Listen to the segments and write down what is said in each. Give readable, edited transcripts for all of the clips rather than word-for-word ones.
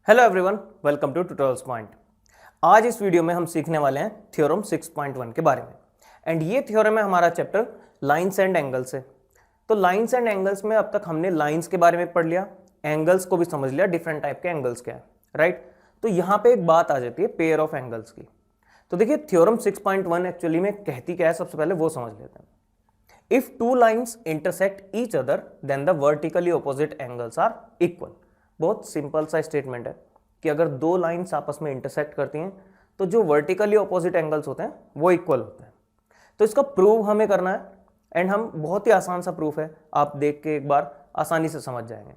Hello everyone, welcome to Tutorials Point. आज इस video में हम सीखने वाले हैं थ्योरम 6.1 के बारे में। एंड ये थ्योरम है हमारा चैप्टर लाइंस एंड एंगल्स है। तो लाइंस एंड एंगल्स में अब तक हमने लाइंस के बारे में पढ़ लिया, एंगल्स को भी समझ लिया, डिफरेंट टाइप के एंगल्स क्या है, राइट। तो यहाँ पे एक बात आ जाती है पेयर ऑफ एंगल्स की। तो देखिए थ्योरम 6.1 एक्चुअली में कहती क्या है, सबसे पहले वो समझ लेते हैं। If two lines intersect each other then the vertically opposite angles are equal. बहुत सिंपल सा स्टेटमेंट है कि अगर दो लाइन्स आपस में इंटरसेक्ट करती हैं तो जो वर्टिकली ऑपोजिट एंगल्स होते हैं वो इक्वल होते हैं। तो इसका प्रूव हमें करना है एंड हम बहुत ही आसान सा प्रूफ है, आप देख के एक बार आसानी से समझ जाएंगे।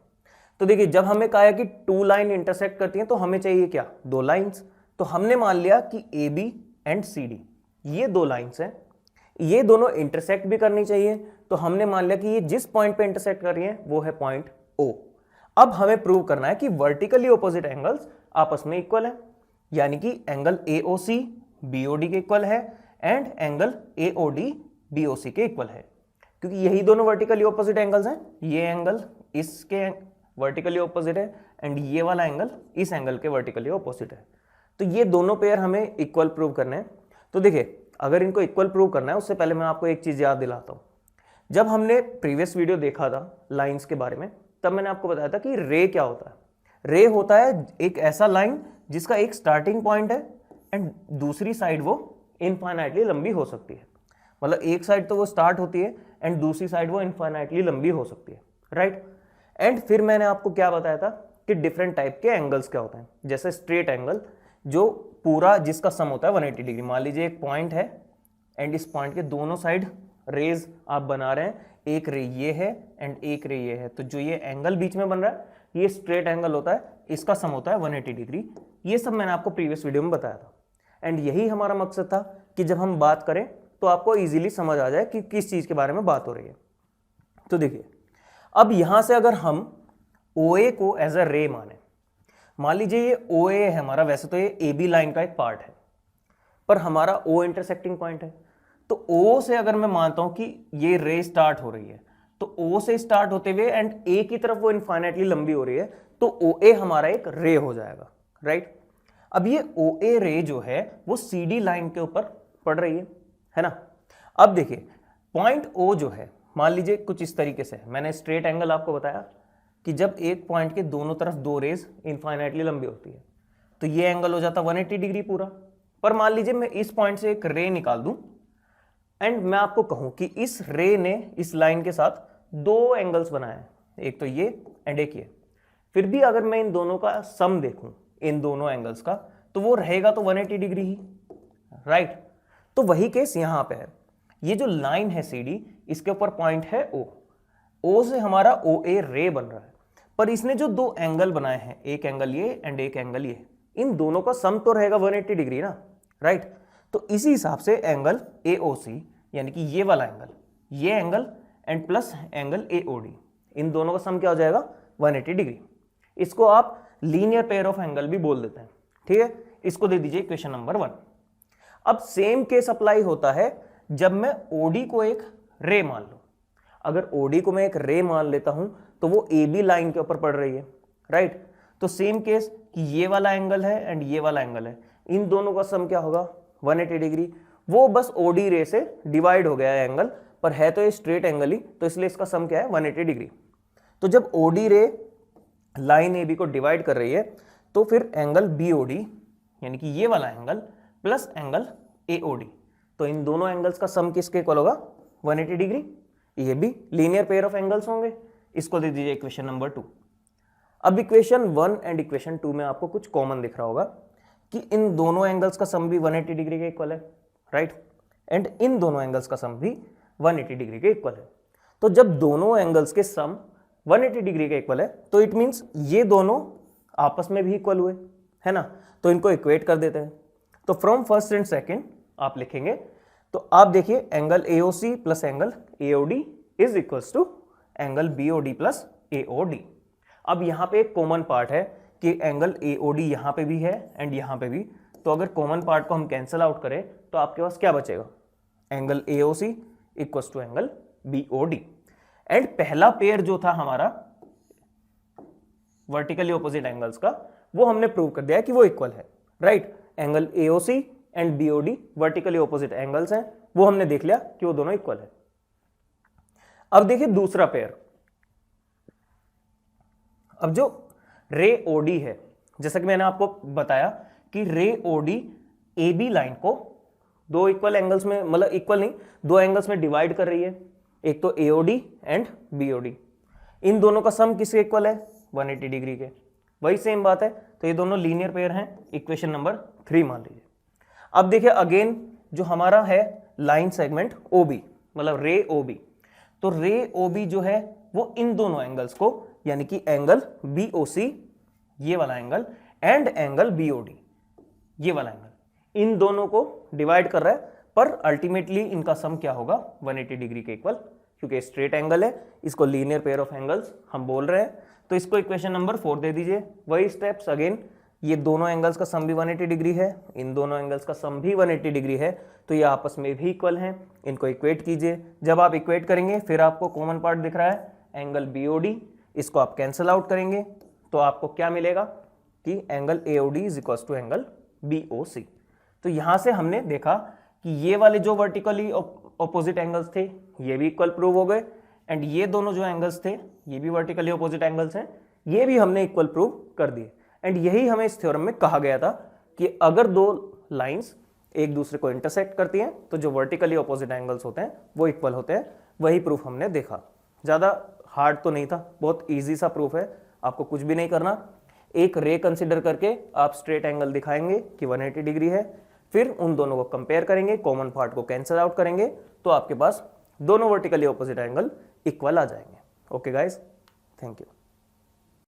तो देखिए जब हमें कहा है कि टू लाइन इंटरसेक्ट करती हैं तो हमें चाहिए क्या, दो लाइन्स। तो हमने मान लिया कि A B and C D ये दो लाइन्स हैं, ये दोनों इंटरसेक्ट भी करनी चाहिए। तो हमने मान लिया कि ये जिस पॉइंट पे इंटरसेक्ट कर रही है वो है पॉइंट ओ। अब हमें प्रूव करना है कि वर्टिकली ऑपोजिट एंगल्स आपस में इक्वल है, यानी कि एंगल AOC BOD के इक्वल है एंड एंगल AOD BOC के इक्वल है, क्योंकि यही दोनों वर्टिकली ऑपोजिट एंगल्स हैं। ये एंगल इसके वर्टिकली ऑपोजिट है एंड ये वाला एंगल इस एंगल के वर्टिकली ऑपोजिट है। तो ये दोनों पेयर हमें इक्वल प्रूव करने हैं। तो देखिए अगर इनको इक्वल प्रूव करना है उससे पहले मैं आपको एक चीज याद दिलाता हूं। जब हमने प्रीवियस वीडियो देखा था लाइंस के बारे में, तब मैंने आपको बताया था कि रे क्या होता है। रे होता है एक ऐसा लाइन जिसका एक स्टार्टिंग पॉइंट है एंड दूसरी साइड वो इनफाइनाइटली लंबी हो सकती है। मतलब एक साइड तो वो स्टार्ट होती है एंड दूसरी साइड वो इनफाइनाइटली लंबी हो सकती है, राइट। एंड फिर मैंने आपको क्या बताया था कि डिफरेंट टाइप के एंगल्स क्या होते हैं। जैसे स्ट्रेट एंगल जो पूरा जिसका सम होता है 180 डिग्री। मान लीजिए एक पॉइंट है एंड इस पॉइंट के दोनों साइड रेज आप बना रहे हैं, एक रे ये है एंड एक रे ये है, तो जो ये एंगल बीच में बन रहा है ये स्ट्रेट एंगल होता है, इसका सम होता है 180 डिग्री। ये सब मैंने आपको प्रीवियस वीडियो में बताया था एंड यही हमारा मकसद था कि जब हम बात करें तो आपको इजीली समझ आ जाए कि किस चीज के बारे में बात हो रही है। तो देखिए अब यहां से अगर हम OA को एज अ रे माने, मान लीजिए ये OA है हमारा, वैसे तो ये AB लाइन का एक पार्ट है पर हमारा O इंटरसेक्टिंग पॉइंट है। तो O से अगर मैं मानता हूं कि ये रे स्टार्ट हो रही है तो O से स्टार्ट होते हुए एंड A की तरफ वो इनफाइनाइटली लंबी हो रही है, तो OA हमारा एक रे हो जाएगा, राइट। अब ये OA रे जो है वो CD लाइन के ऊपर पड़ रही है ना। अब देखिए पॉइंट O जो है, मान लीजिए कुछ इस तरीके से, मैंने स्ट्रेट एंगल आपको बताया कि जब एक पॉइंट के दोनों तरफ दो रेज इनफाइनाइटली लंबी होती है तो ये एंगल हो जाता 180 डिग्री पूरा। पर मान लीजिए मैं इस पॉइंट से एक रे निकाल दूं एंड मैं आपको कहूं कि इस रे ने इस लाइन के साथ दो एंगल्स बनाए हैं, एक तो ये एंड एक ये। फिर भी अगर मैं इन दोनों का सम देखूं, इन दोनों एंगल्स का, तो वो रहेगा तो 180 डिग्री ही, राइट। तो वही केस यहां पे है। ये जो लाइन है CD इसके ऊपर पॉइंट है O से हमारा OA रे बन रहा है, पर इसने जो दो एंगल बनाए हैं, एक एंगल ये एंड एक एंगल ये, इन दोनों का सम तो रहेगा 180 डिग्री ना, राइट। तो इसी हिसाब से एंगल AOC यानी कि ये वाला एंगल, ये angle and plus angle AOD, इन दोनों का सम क्या हो जाएगा 180 डिग्री। इसको आप लीनियर पेयर ऑफ एंगल भी बोल देते हैं, ठीक है। इसको दे दीजिए इक्वेशन नंबर 1। अब सेम केस अप्लाई होता है जब मैं OD को एक रे मान लूं। अगर OD को मैं एक रे मान लेता हूं तो वो AB लाइन के ऊपर पड़ रही है, राइट। तो सेम केस कि ये वाला एंगल है एंड ये वाला एंगल है, इन दोनों का सम क्या होगा 180 डिग्री। वो बस OD रे से डिवाइड हो गया है एंगल, पर है तो ये स्ट्रेट एंगल ही, तो इसलिए इसका सम क्या है 180 डिग्री। तो जब OD रे लाइन AB को डिवाइड कर रही है तो फिर एंगल BOD यानी कि ये वाला एंगल प्लस एंगल AOD, तो इन दोनों एंगल्स का सम किसके इक्वल होगा 180 डिग्री। ये भी लीनियर पेयर ऑफ एंगल्स होंगे। इसको दे दीजिए इक्वेशन नंबर 2। अब इक्वेशन 1 एंड इक्वेशन 2 में आपको कुछ कॉमन दिख रहा होगा कि इन दोनों एंगल्स का सम भी 180 डिग्री के इक्वल है, राइट। एंड इन दोनों एंगल्स का सम भी 180 डिग्री के इक्वल है। तो जब दोनों एंगल्स के सम 180 डिग्री के इक्वल है तो इट मीन्स ये दोनों आपस में भी इक्वल हुए, है ना। तो इनको इक्वेट कर देते हैं। तो फ्रॉम फर्स्ट एंड सेकेंड आप लिखेंगे, तो आप देखिए angle AOC plus angle AOD is equals to angle BOD plus AOD। अब यहां पे एक कॉमन पार्ट है कि एंगल AOD यहां पे भी है एंड यहां पे भी, तो अगर कॉमन पार्ट को हम कैंसिल आउट करें तो आपके पास क्या बचेगा, angle AOC equals to angle BOD। And पहला पेयर जो था हमारा वर्टिकली ऑपोजिट एंगल्स का, वो हमने प्रूव कर दिया है कि वो इक्वल है, right. Angle AOC and BOD vertically opposite angles हैं, वो हमने देख लिया कि वो दोनों इक्वल है। अब देखिए दूसरा पेयर, अब जो रे OD है, जैसा कि मैंने आपको बताया कि रे OD AB लाइन को दो इक्वल एंगल्स में, मतलब इक्वल नहीं, दो एंगल्स में डिवाइड कर रही है, एक तो AOD एंड BOD। इन दोनों का सम किसके इक्वल है? 180 डिग्री के। वही सेम बात है, तो ये दोनों लीनियर पेयर हैं, इक्वेशन नंबर 3 मान लीजिए। अब देखिए अगेन जो हमारा है लाइन सेगमेंट OB, मतलब रे OB, तो रे OB जो है वो इन दोनों एंगल्स को, यानी कि एंगल BOC ये वाला एंगल एंड एंगल BOD ये वाला एंगल, इन दोनों को डिवाइड कर रहा है, पर अल्टीमेटली इनका सम क्या होगा? 180 डिग्री के इक्वल, क्योंकि स्ट्रेट एंगल है, इसको लीनियर पेयर ऑफ एंगल्स हम बोल रहे हैं। तो इसको इक्वेशन नंबर 4 दे दीजिए। वही स्टेप्स अगेन, ये दोनों एंगल्स का सम भी 180 डिग्री है, इन दोनों एंगल्स का सम भी 180 डिग्री है, तो ये आपस में भी इक्वल हैं। इनको इक्वेट कीजिए। जब आप इक्वेट करेंगे फिर आपको कॉमन पार्ट दिख रहा है एंगल BOD, इसको आप कैंसिल आउट करेंगे तो आपको क्या मिलेगा कि angle AOD is equal to angle BOC। तो यहां से हमने देखा कि ये वाले जो वर्टिकली ऑपोजिट एंगल्स थे ये भी इक्वल प्रूव हो गए, एंड ये दोनों जो एंगल्स थे ये भी वर्टिकली ऑपोजिट एंगल्स हैं, ये भी हमने इक्वल प्रूव कर दिए। एंड यही हमें इस थ्योरम में कहा गया था कि अगर दो लाइंस एक दूसरे को इंटरसेक्ट करती हैं तो जो वर्टिकली ऑपोजिट एंगल्स होते हैं वो इक्वल होते हैं। वही प्रूफ हमने देखा। ज़्यादा हार्ड तो नहीं था, बहुत ईजी सा प्रूफ है, आपको कुछ भी नहीं करना। एक रे कंसिडर करके आप स्ट्रेट एंगल दिखाएंगे कि 180 डिग्री है, फिर उन दोनों को कंपेयर करेंगे, कॉमन पार्ट को कैंसिल आउट करेंगे, तो आपके पास दोनों वर्टिकली ऑपोजिट एंगल इक्वल आ जाएंगे। Okay guys, thank you.